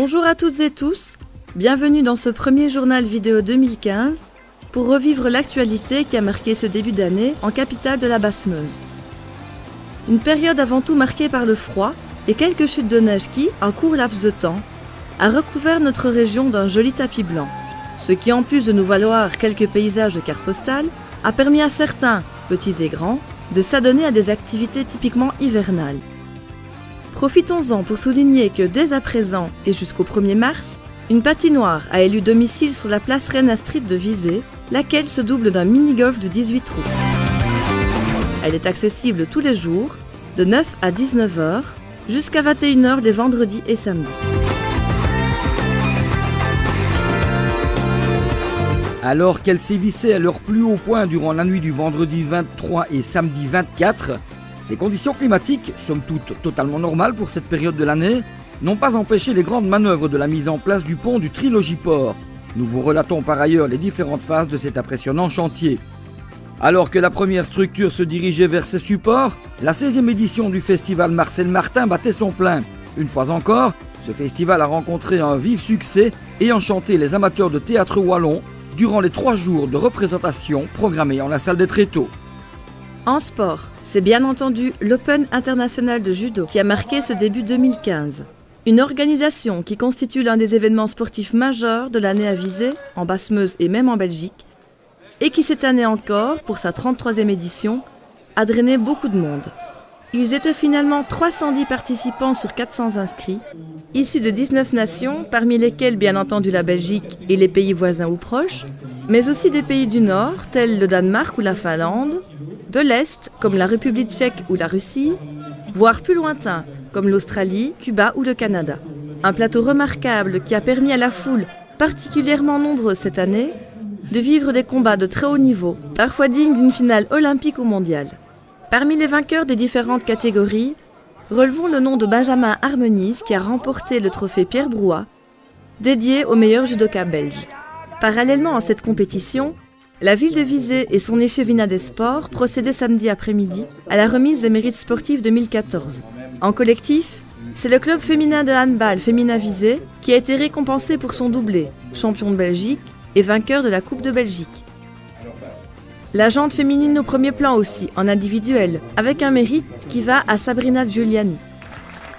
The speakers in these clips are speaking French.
Bonjour à toutes et tous, bienvenue dans ce premier journal vidéo 2015 pour revivre l'actualité qui a marqué ce début d'année en capitale de la Basse-Meuse. Une période avant tout marquée par le froid et quelques chutes de neige qui, en court laps de temps, a recouvert notre région d'un joli tapis blanc, ce qui en plus de nous valoir quelques paysages de cartes postales, a permis à certains, petits et grands, de s'adonner à des activités typiquement hivernales. Profitons-en pour souligner que dès à présent et jusqu'au 1er mars, une patinoire a élu domicile sur la place Reine Astrid de Visé, laquelle se double d'un mini-golf de 18 trous. Elle est accessible tous les jours, de 9 à 19 h, jusqu'à 21 h les vendredis et samedis. Alors qu'elle sévissait à leur plus haut point durant la nuit du vendredi 23 et samedi 24, ces conditions climatiques, somme toute totalement normales pour cette période de l'année, n'ont pas empêché les grandes manœuvres de la mise en place du pont du Trilogiport. Nous vous relatons par ailleurs les différentes phases de cet impressionnant chantier. Alors que la première structure se dirigeait vers ses supports, la 16e édition du festival Marcel Martin battait son plein. Une fois encore, ce festival a rencontré un vif succès et enchanté les amateurs de théâtre wallon durant les 3 jours de représentation programmés en la salle des Tréteaux. En sport, c'est bien entendu l'Open international de judo qui a marqué ce début 2015. Une organisation qui constitue l'un des événements sportifs majeurs de l'année à Visé, en Basse-Meuse et même en Belgique, et qui cette année encore, pour sa 33e édition, a drainé beaucoup de monde. Ils étaient finalement 310 participants sur 400 inscrits, issus de 19 nations, parmi lesquelles bien entendu la Belgique et les pays voisins ou proches, mais aussi des pays du Nord, tels le Danemark ou la Finlande, de l'Est, comme la République tchèque ou la Russie, voire plus lointains, comme l'Australie, Cuba ou le Canada. Un plateau remarquable qui a permis à la foule, particulièrement nombreuse cette année, de vivre des combats de très haut niveau, parfois dignes d'une finale olympique ou mondiale. Parmi les vainqueurs des différentes catégories, relevons le nom de Benjamin Harmonies qui a remporté le trophée Pierre Brouat, dédié au meilleur judoka belge. Parallèlement à cette compétition, la ville de Visé et son échevinat des sports procédaient samedi après-midi à la remise des mérites sportifs 2014. En collectif, c'est le club féminin de handball Fémina Visé qui a été récompensé pour son doublé, champion de Belgique et vainqueur de la Coupe de Belgique. La jante féminine au premier plan aussi, en individuel, avec un mérite qui va à Sabrina Giuliani.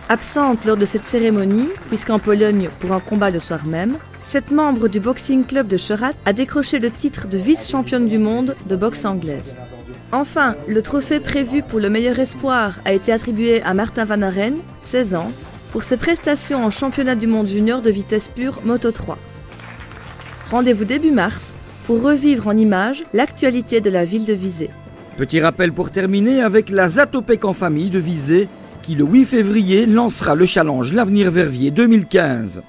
Absente lors de cette cérémonie, puisqu'en Pologne pour un combat le soir même, cette membre du Boxing Club de Cherat a décroché le titre de vice-championne du monde de boxe anglaise. Enfin, le trophée prévu pour le meilleur espoir a été attribué à Martin Van Aren, 16 ans, pour ses prestations en championnat du monde junior de vitesse pure Moto 3. Rendez-vous début mars pour revivre en images l'actualité de la ville de Visé. Petit rappel pour terminer avec la Zatopek en famille de Visé qui le 8 février lancera le challenge L'Avenir Verviers 2015.